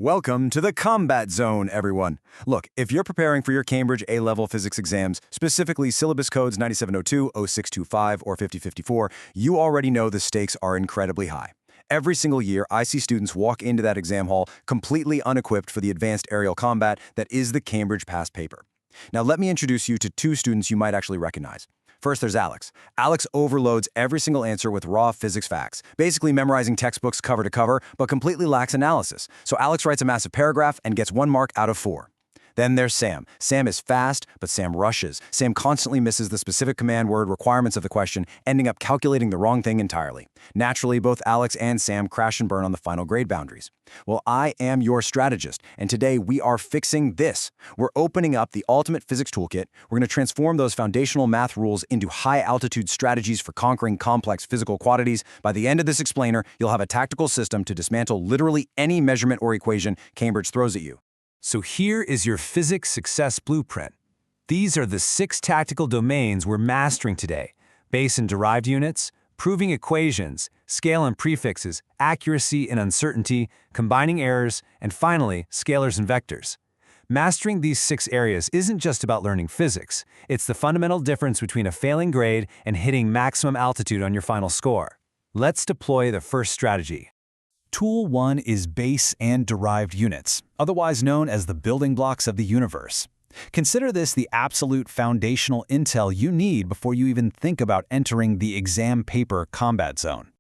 Welcome to the Combat Zone, everyone. Look, if you're preparing for your Cambridge A-Level physics exams, specifically syllabus codes 9702, 0625, or 5054, you already know the stakes are incredibly high. Every single year, I see students walk into that exam hall completely unequipped for the advanced aerial combat that is the Cambridge past paper. Now, let me introduce you to two students you might actually recognize. First, there's Alex. Alex overloads every single answer with raw physics facts, basically memorizing textbooks cover to cover, but completely lacks analysis. So Alex writes a massive paragraph and gets 1 mark out of 4. Then there's Sam. Sam is fast, but Sam rushes. Sam constantly misses the specific command word requirements of the question, ending up calculating the wrong thing entirely. Naturally, both Alex and Sam crash and burn on the final grade boundaries. Well, I am your strategist, and today we are fixing this. We're opening up the ultimate physics toolkit. We're going to transform those foundational math rules into high-altitude strategies for conquering complex physical quantities. By the end of this explainer, you'll have a tactical system to dismantle literally any measurement or equation Cambridge throws at you. So here is your physics success blueprint. These are the 6 tactical domains we're mastering today: base and derived units, proving equations, scale and prefixes, accuracy and uncertainty, combining errors, and finally, scalars and vectors. Mastering these 6 areas isn't just about learning physics. It's the fundamental difference between a failing grade and hitting maximum altitude on your final score. Let's deploy the first strategy. Tool 1 is base and derived units, otherwise known as the building blocks of the universe. Consider this the absolute foundational intel you need before you even think about entering the exam paper combat zone.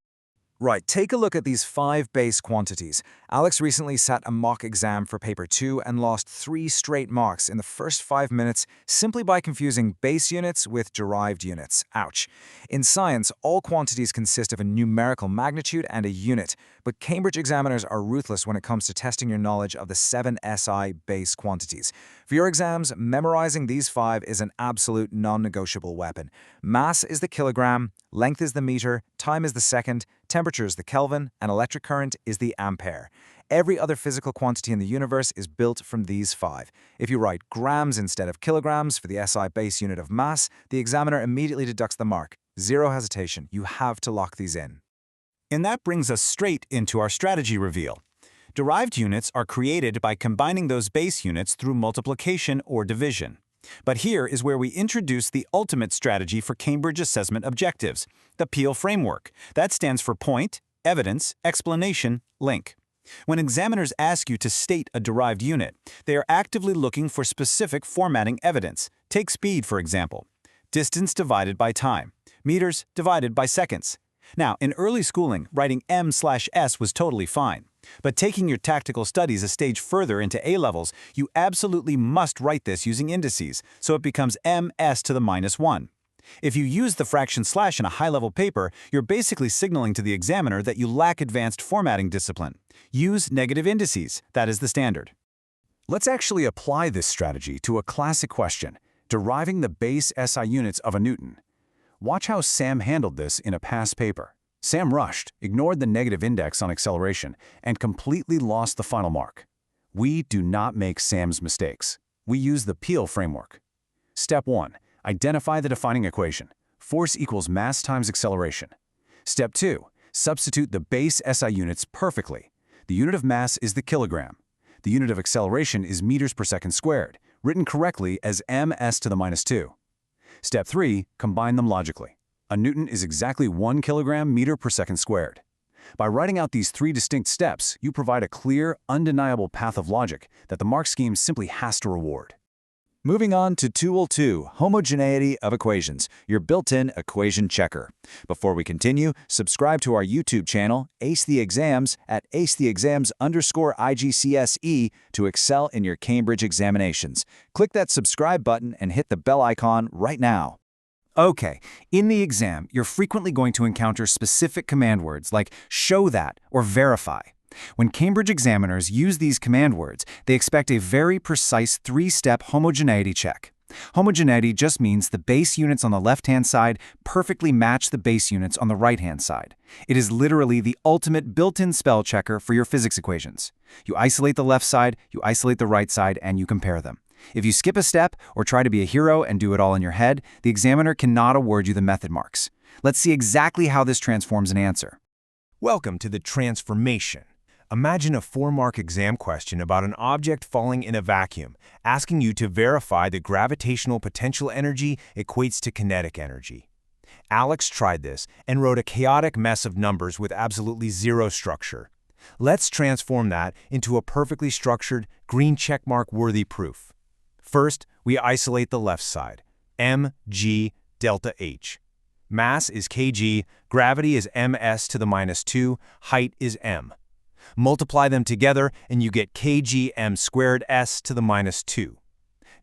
Right, take a look at these 5 base quantities. Alex recently sat a mock exam for paper 2 and lost 3 straight marks in the first 5 minutes simply by confusing base units with derived units. Ouch. In science, all quantities consist of a numerical magnitude and a unit, but Cambridge examiners are ruthless when it comes to testing your knowledge of the 7 SI base quantities. For your exams, memorizing these 5 is an absolute non-negotiable weapon. Mass is the kilogram, length is the meter, time is the second, temperature is the Kelvin, and electric current is the ampere. Every other physical quantity in the universe is built from these 5. If you write grams instead of kilograms for the SI base unit of mass, the examiner immediately deducts the mark. Zero hesitation. You have to lock these in. And that brings us straight into our strategy reveal. Derived units are created by combining those base units through multiplication or division. But here is where we introduce the ultimate strategy for Cambridge assessment objectives, the PEAL framework. That stands for point, evidence, explanation, link. When examiners ask you to state a derived unit, they are actively looking for specific formatting evidence. Take speed, for example. Distance divided by time. Meters divided by seconds. Now, in early schooling, writing m/s was totally fine. But taking your tactical studies a stage further into A-levels, you absolutely must write this using indices, so it becomes ms to the -1. If you use the fraction slash in a high-level paper, you're basically signaling to the examiner that you lack advanced formatting discipline. Use negative indices. That is the standard. Let's actually apply this strategy to a classic question, deriving the base SI units of a Newton. Watch how Sam handled this in a past paper. Sam rushed, ignored the negative index on acceleration, and completely lost the final mark. We do not make Sam's mistakes. We use the PEAL framework. Step 1. Identify the defining equation. Force equals mass times acceleration. Step 2. Substitute the base SI units perfectly. The unit of mass is the kilogram. The unit of acceleration is meters per second squared, written correctly as ms to the -2. Step 3. Combine them logically. A Newton is exactly 1 kilogram meter per second squared. By writing out these 3 distinct steps, you provide a clear, undeniable path of logic that the mark scheme simply has to reward. Moving on to Tool 2, Homogeneity of Equations, your built-in equation checker. Before we continue, subscribe to our YouTube channel, Ace the Exams, at acetheexams_IGCSE to excel in your Cambridge examinations. Click that subscribe button and hit the bell icon right now. Okay, in the exam, you're frequently going to encounter specific command words like show that or verify. When Cambridge examiners use these command words, they expect a very precise 3-step homogeneity check. Homogeneity just means the base units on the left-hand side perfectly match the base units on the right-hand side. It is literally the ultimate built-in spell checker for your physics equations. You isolate the left side, you isolate the right side, and you compare them. If you skip a step or try to be a hero and do it all in your head, the examiner cannot award you the method marks. Let's see exactly how this transforms an answer. Welcome to the transformation. Imagine a 4-mark exam question about an object falling in a vacuum, asking you to verify that gravitational potential energy equates to kinetic energy. Alex tried this and wrote a chaotic mess of numbers with absolutely zero structure. Let's transform that into a perfectly structured, green checkmark-worthy proof. First, we isolate the left side, mg delta h. Mass is kg, gravity is ms to the -2, height is m. Multiply them together and you get kg m squared s to the -2.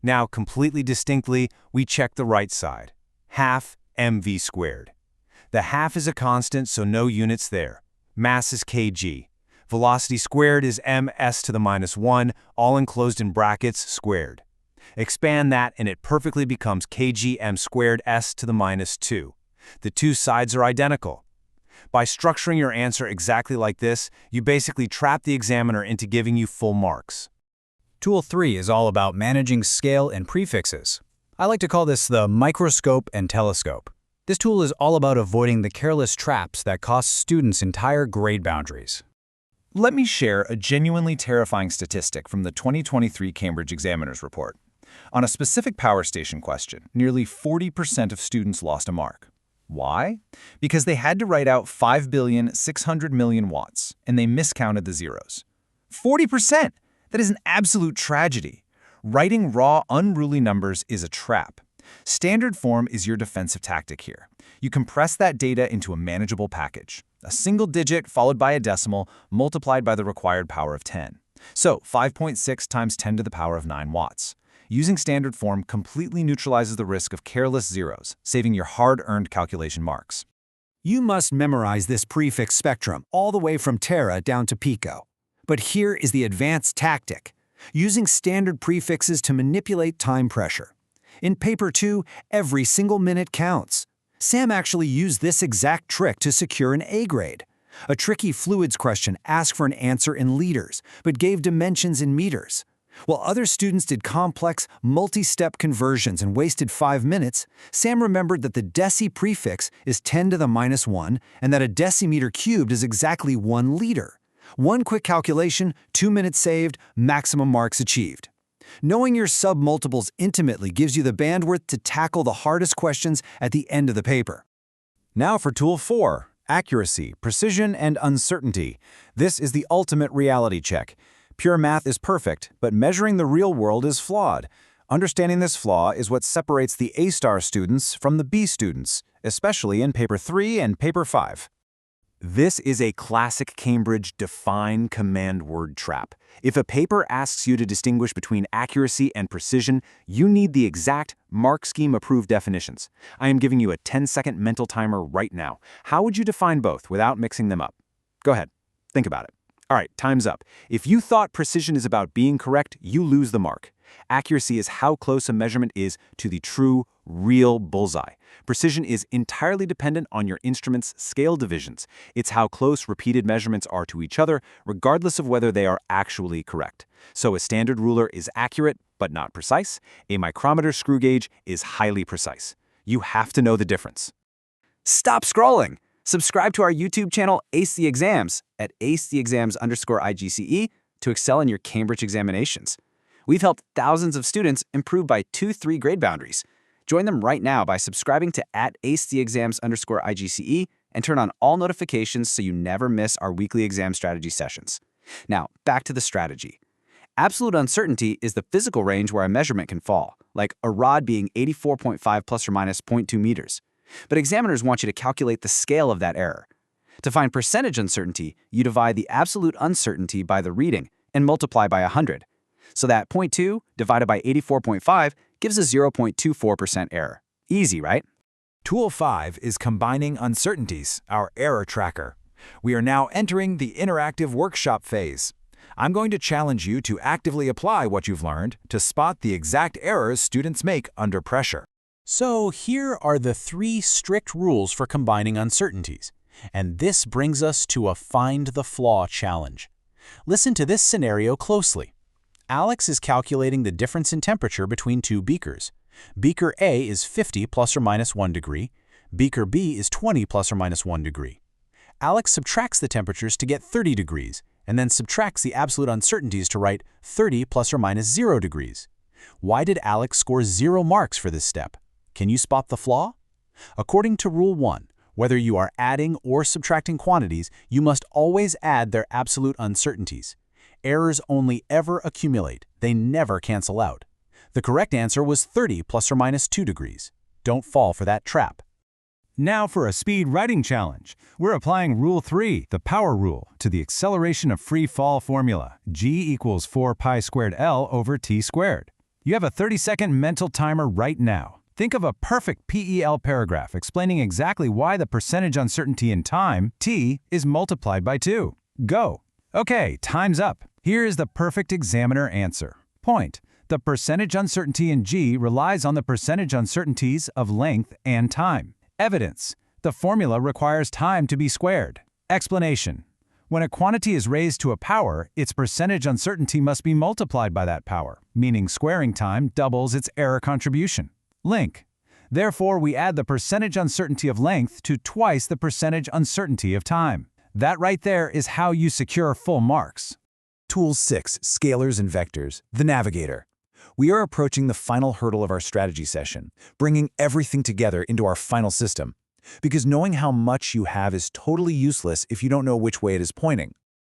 Now, completely distinctly, we check the right side, half mv squared. The half is a constant, so no units there. Mass is kg. Velocity squared is ms to the -1, all enclosed in brackets, squared. Expand that and it perfectly becomes kg m squared s to the -2. The two sides are identical. By structuring your answer exactly like this, you basically trap the examiner into giving you full marks. Tool 3 is all about managing scale and prefixes. I like to call this the microscope and telescope. This tool is all about avoiding the careless traps that cost students entire grade boundaries. Let me share a genuinely terrifying statistic from the 2023 Cambridge Examiner's Report. On a specific power station question, nearly 40% of students lost a mark. Why? Because they had to write out 5,600,000,000 watts, and they miscounted the zeros. 40%! That is an absolute tragedy. Writing raw, unruly numbers is a trap. Standard form is your defensive tactic here. You compress that data into a manageable package. A single digit followed by a decimal multiplied by the required power of 10. So 5.6 times 10 to the power of 9 watts. Using standard form completely neutralizes the risk of careless zeros, saving your hard-earned calculation marks. You must memorize this prefix spectrum all the way from tera down to pico. But here is the advanced tactic, using standard prefixes to manipulate time pressure. In paper 2, every single minute counts. Sam actually used this exact trick to secure an A grade. A tricky fluids question asked for an answer in liters, but gave dimensions in meters. While other students did complex, multi-step conversions and wasted 5 minutes, Sam remembered that the deci prefix is 10 to the -1 and that a decimeter cubed is exactly 1 liter. One quick calculation, 2 minutes saved, maximum marks achieved. Knowing your submultiples intimately gives you the bandwidth to tackle the hardest questions at the end of the paper. Now for Tool 4, accuracy, precision, and uncertainty. This is the ultimate reality check. Pure math is perfect, but measuring the real world is flawed. Understanding this flaw is what separates the A-star students from the B students, especially in Paper 3 and Paper 5. This is a classic Cambridge define command word trap. If a paper asks you to distinguish between accuracy and precision, you need the exact mark scheme approved definitions. I am giving you a 10-second mental timer right now. How would you define both without mixing them up? Go ahead, think about it. All right, time's up. If you thought precision is about being correct, you lose the mark. Accuracy is how close a measurement is to the true, real bullseye. Precision is entirely dependent on your instrument's scale divisions. It's how close repeated measurements are to each other, regardless of whether they are actually correct. So a standard ruler is accurate, but not precise. A micrometer screw gauge is highly precise. You have to know the difference. Stop scrolling! Subscribe to our YouTube channel, Ace the Exams, at acetheexams_IGCE to excel in your Cambridge examinations. We've helped thousands of students improve by 2-3 grade boundaries. Join them right now by subscribing to @acetheexams_IGCE and turn on all notifications so you never miss our weekly exam strategy sessions. Now, back to the strategy. Absolute uncertainty is the physical range where a measurement can fall, like a rod being 84.5 plus or minus 0.2 meters. But examiners want you to calculate the scale of that error. To find percentage uncertainty, you divide the absolute uncertainty by the reading and multiply by 100. So that 0.2 divided by 84.5 gives a 0.24% error. Easy, right? Tool 5 is combining uncertainties, our error tracker. We are now entering the interactive workshop phase. I'm going to challenge you to actively apply what you've learned to spot the exact errors students make under pressure. So here are the 3 strict rules for combining uncertainties, and this brings us to a Find the Flaw challenge. Listen to this scenario closely. Alex is calculating the difference in temperature between 2 beakers. Beaker A is 50 plus or minus 1 degree. Beaker B is 20 plus or minus 1 degree. Alex subtracts the temperatures to get 30 degrees, and then subtracts the absolute uncertainties to write 30 plus or minus 0 degrees. Why did Alex score 0 marks for this step? Can you spot the flaw? According to Rule 1, whether you are adding or subtracting quantities, you must always add their absolute uncertainties. Errors only ever accumulate, they never cancel out. The correct answer was 30 plus or minus 2 degrees. Don't fall for that trap. Now for a speed writing challenge. We're applying Rule 3, the power rule, to the acceleration of free fall formula, g equals 4 pi squared L over t squared. You have a 30-second mental timer right now. Think of a perfect PEL paragraph explaining exactly why the percentage uncertainty in time, t, is multiplied by 2. Go. Okay, time's up. Here is the perfect examiner answer. Point. The percentage uncertainty in g relies on the percentage uncertainties of length and time. Evidence. The formula requires time to be squared. Explanation. When a quantity is raised to a power, its percentage uncertainty must be multiplied by that power, meaning squaring time doubles its error contribution. Link. Therefore, we add the percentage uncertainty of length to twice the percentage uncertainty of time. That right there is how you secure full marks. Tool 6, Scalars and Vectors, the Navigator. We are approaching the final hurdle of our strategy session, bringing everything together into our final system. Because knowing how much you have is totally useless if you don't know which way it is pointing.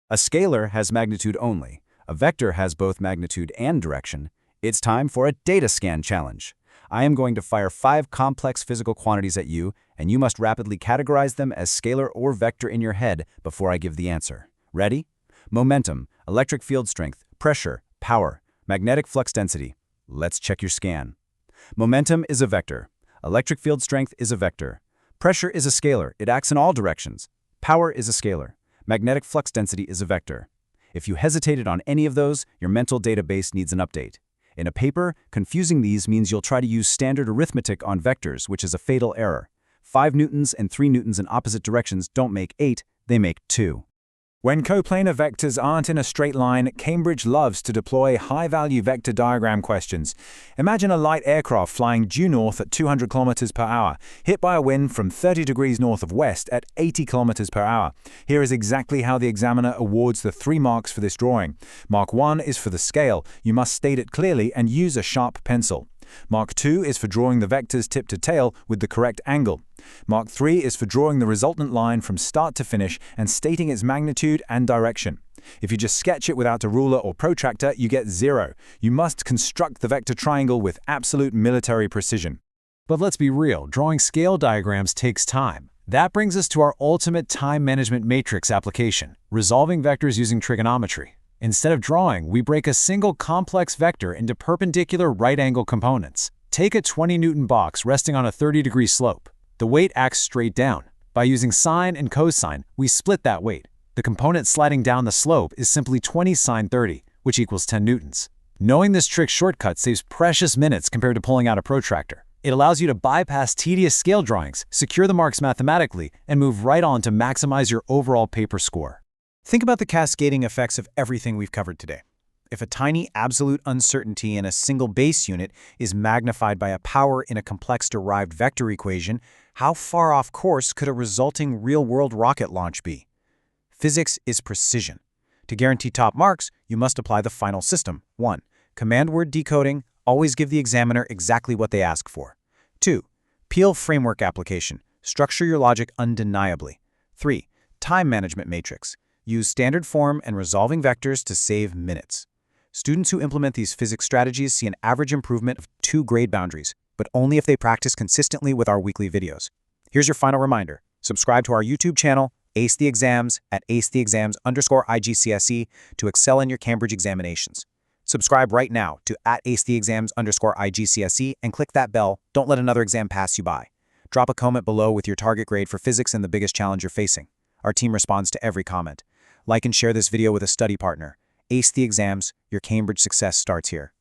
A scalar has magnitude only. A vector has both magnitude and direction. It's time for a data scan challenge. I am going to fire 5 complex physical quantities at you, and you must rapidly categorize them as scalar or vector in your head before I give the answer. Ready? Momentum, electric field strength, pressure, power, magnetic flux density. Let's check your scan. Momentum is a vector. Electric field strength is a vector. Pressure is a scalar. It acts in all directions. Power is a scalar. Magnetic flux density is a vector. If you hesitated on any of those, your mental database needs an update. In a paper, confusing these means you'll try to use standard arithmetic on vectors, which is a fatal error. 5 newtons and 3 newtons in opposite directions don't make 8, they make 2. When coplanar vectors aren't in a straight line, Cambridge loves to deploy high-value vector diagram questions. Imagine a light aircraft flying due north at 200 km per hour, hit by a wind from 30 degrees north of west at 80 km per hour. Here is exactly how the examiner awards the 3 marks for this drawing. Mark 1 is for the scale. You must state it clearly and use a sharp pencil. Mark 2 is for drawing the vectors tip to tail with the correct angle. Mark 3 is for drawing the resultant line from start to finish and stating its magnitude and direction. If you just sketch it without a ruler or protractor, you get 0. You must construct the vector triangle with absolute military precision. But let's be real, drawing scale diagrams takes time. That brings us to our ultimate time management matrix application, resolving vectors using trigonometry. Instead of drawing, we break a single complex vector into perpendicular right-angle components. Take a 20-newton box resting on a 30-degree slope. The weight acts straight down. By using sine and cosine, we split that weight. The component sliding down the slope is simply 20 sine 30, which equals 10 newtons. Knowing this trick shortcut saves precious minutes compared to pulling out a protractor. It allows you to bypass tedious scale drawings, secure the marks mathematically, and move right on to maximize your overall paper score. Think about the cascading effects of everything we've covered today. If a tiny absolute uncertainty in a single base unit is magnified by a power in a complex derived vector equation, how far off course could a resulting real-world rocket launch be? Physics is precision. To guarantee top marks, you must apply the final system. 1. Command word decoding. Always give the examiner exactly what they ask for. 2. Peel framework application. Structure your logic undeniably. 3. Time management matrix. Use standard form and resolving vectors to save minutes. Students who implement these physics strategies see an average improvement of 2 grade boundaries, but only if they practice consistently with our weekly videos. Here's your final reminder. Subscribe to our YouTube channel, Ace the Exams, at acetheexams_IGCSE to excel in your Cambridge examinations. Subscribe right now to @acetheexams_IGCSE and click that bell. Don't let another exam pass you by. Drop a comment below with your target grade for physics and the biggest challenge you're facing. Our team responds to every comment. Like and share this video with a study partner. Ace the Exams, your Cambridge success starts here.